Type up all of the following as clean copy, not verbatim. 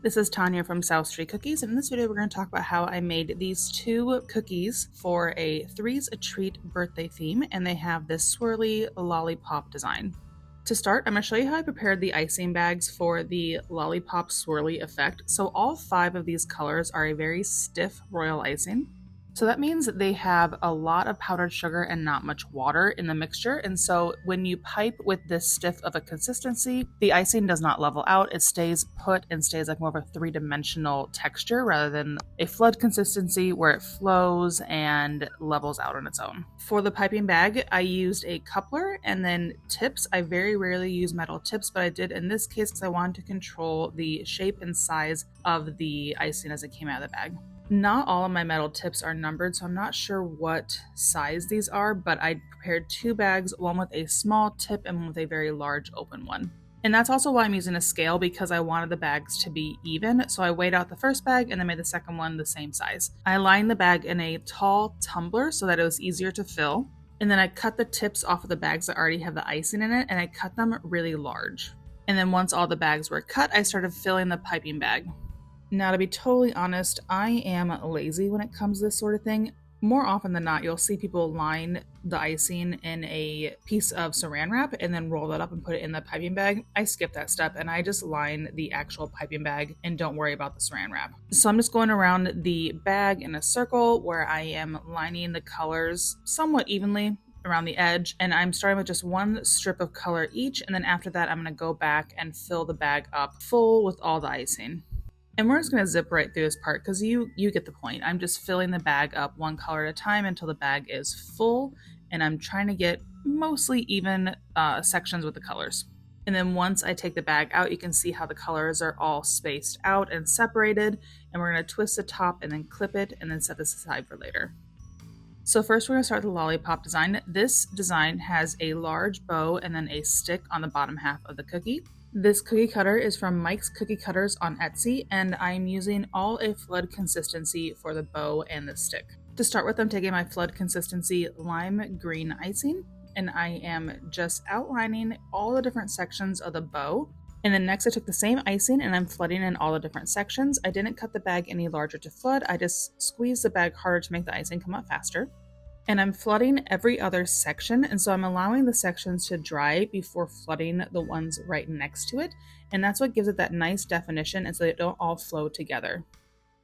This is Tanya from South Street Cookies, and in this video we're going to talk about how I made these two cookies for a Three's a Treat birthday theme, and they have this swirly lollipop design. To start, I'm going to show you how I prepared the icing bags for the lollipop swirly effect. So all 5 of these colors are a very stiff royal icing. So that means that they have a lot of powdered sugar and not much water in the mixture. And so when you pipe with this stiff of a consistency, the icing does not level out. It stays put and stays like more of a 3-dimensional texture rather than a flood consistency where it flows and levels out on its own. For the piping bag, I used a coupler and then tips. I very rarely use metal tips, but I did in this case because I wanted to control the shape and size of the icing as it came out of the bag. Not all of my metal tips are numbered, so I'm not sure what size these are, but I prepared 2 bags, one with a small tip and one with a very large open one. And that's also why I'm using a scale, because I wanted the bags to be even, so I weighed out the first bag and then made the second one the same size. I lined the bag in a tall tumbler so that it was easier to fill, and then I cut the tips off of the bags that already have the icing in it, and I cut them really large. And then once all the bags were cut, I started filling the piping bag. Now, to be totally honest, I am lazy when it comes to this sort of thing. More often than not, you'll see people line the icing in a piece of saran wrap and then roll that up and put it in the piping bag. I skip that step and I just line the actual piping bag and don't worry about the saran wrap. So I'm just going around the bag in a circle where I am lining the colors somewhat evenly around the edge, and I'm starting with just one strip of color each, and then after that I'm going to go back and fill the bag up full with all the icing. And we're just going to zip right through this part because you get the point. I'm just filling the bag up one color at a time until the bag is full, and I'm trying to get mostly even sections with the colors. And then once I take the bag out, you can see how the colors are all spaced out and separated, and we're going to twist the top and then clip it and then set this aside for later. So first we're going to start the lollipop design. This design has a large bow and then a stick on the bottom half of the cookie. This cookie cutter is from Mike's Cookie Cutters on Etsy, and I'm using all a flood consistency for the bow and the stick. To start with, I'm taking my flood consistency lime green icing, and I am just outlining all the different sections of the bow. And then next I took the same icing and I'm flooding in all the different sections. I didn't cut the bag any larger to flood, I just squeezed the bag harder to make the icing come out faster. And I'm flooding every other section, and so I'm allowing the sections to dry before flooding the ones right next to it, and that's what gives it that nice definition and so they don't all flow together.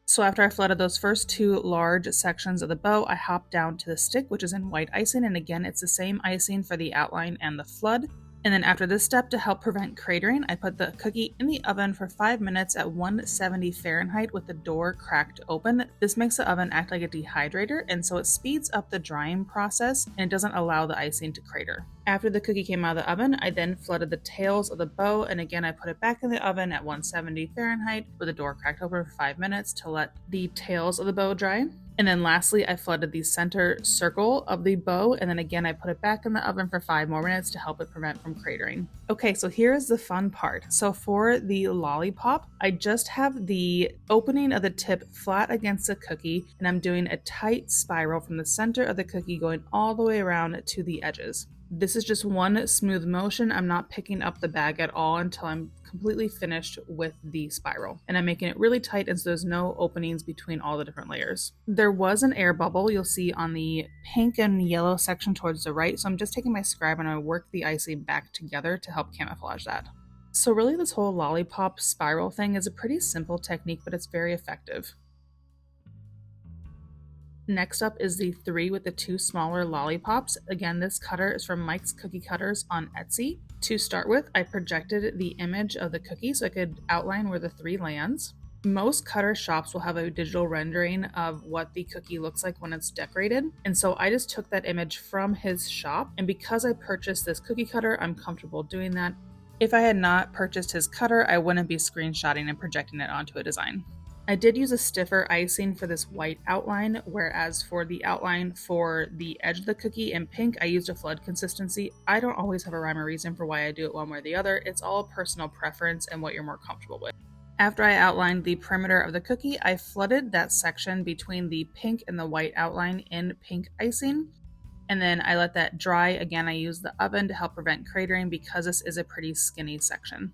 So after I flooded those first 2 large sections of the bow, I hopped down to the stick, which is in white icing, and again it's the same icing for the outline and the flood. And then after this step, to help prevent cratering, I put the cookie in the oven for 5 minutes at 170 Fahrenheit with the door cracked open. This makes the oven act like a dehydrator, and so it speeds up the drying process and it doesn't allow the icing to crater. After the cookie came out of the oven, I then flooded the tails of the bow, and again I put it back in the oven at 170 Fahrenheit with the door cracked open for 5 minutes to let the tails of the bow dry. And then lastly, I flooded the center circle of the bow, and then again I put it back in the oven for 5 more minutes to help it prevent from cratering. Okay, so here's the fun part. So for the lollipop, I just have the opening of the tip flat against the cookie, and I'm doing a tight spiral from the center of the cookie going all the way around to the edges. This is just one smooth motion. I'm not picking up the bag at all until I'm completely finished with the spiral. And I'm making it really tight and so there's no openings between all the different layers. There was an air bubble you'll see on the pink and yellow section towards the right, so I'm just taking my scribe and I work the icing back together to help camouflage that. So really this whole lollipop spiral thing is a pretty simple technique, but it's very effective. Next up is the 3 with the 2 smaller lollipops. Again, this cutter is from Mike's Cookie Cutters on Etsy. To start with, I projected the image of the cookie so I could outline where the 3 lands. Most cutter shops will have a digital rendering of what the cookie looks like when it's decorated, and so I just took that image from his shop, and because I purchased this cookie cutter, I'm comfortable doing that. If I had not purchased his cutter, I wouldn't be screenshotting and projecting it onto a design. I did use a stiffer icing for this white outline, whereas for the outline for the edge of the cookie in pink, I used a flood consistency. I don't always have a rhyme or reason for why I do it one way or the other. It's all personal preference and what you're more comfortable with. After I outlined the perimeter of the cookie, I flooded that section between the pink and the white outline in pink icing. And then I let that dry. Again, I used the oven to help prevent cratering because this is a pretty skinny section.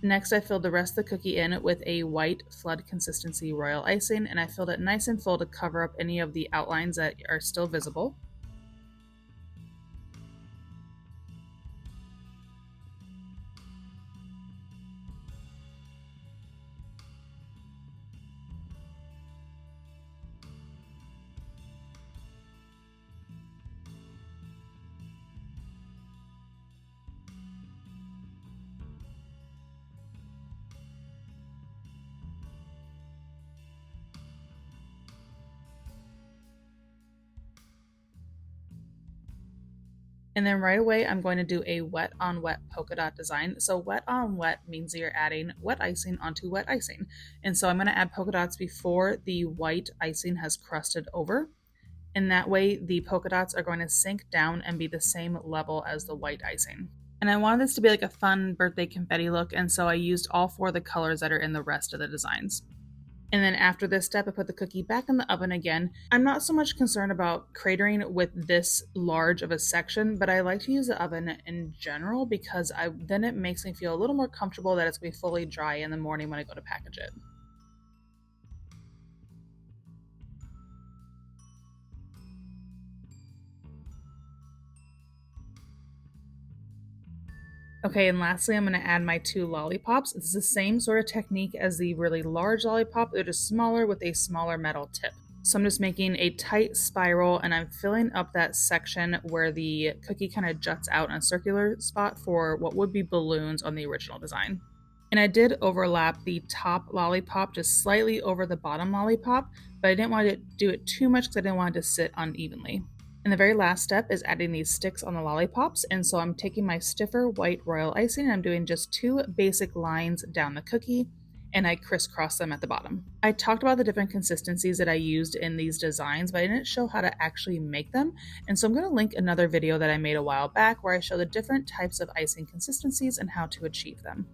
Next, I filled the rest of the cookie in with a white flood consistency royal icing, and I filled it nice and full to cover up any of the outlines that are still visible. And then right away, I'm going to do a wet on wet polka dot design. So wet on wet means that you're adding wet icing onto wet icing. And so I'm going to add polka dots before the white icing has crusted over. And that way the polka dots are going to sink down and be the same level as the white icing. And I wanted this to be like a fun birthday confetti look, and so I used all four of the colors that are in the rest of the designs. And then after this step, I put the cookie back in the oven again. I'm not so much concerned about cratering with this large of a section, but I like to use the oven in general because then it makes me feel a little more comfortable that it's going to be fully dry in the morning when I go to package it. Okay, and lastly, I'm going to add my two lollipops. It's the same sort of technique as the really large lollipop. They're just smaller with a smaller metal tip. So I'm just making a tight spiral and I'm filling up that section where the cookie kind of juts out in a circular spot for what would be balloons on the original design. And I did overlap the top lollipop just slightly over the bottom lollipop, but I didn't want to do it too much because I didn't want it to sit unevenly. And the very last step is adding these sticks on the lollipops, and so I'm taking my stiffer white royal icing and I'm doing just two basic lines down the cookie, and I crisscross them at the bottom. I talked about the different consistencies that I used in these designs, but I didn't show how to actually make them, and so I'm going to link another video that I made a while back where I show the different types of icing consistencies and how to achieve them.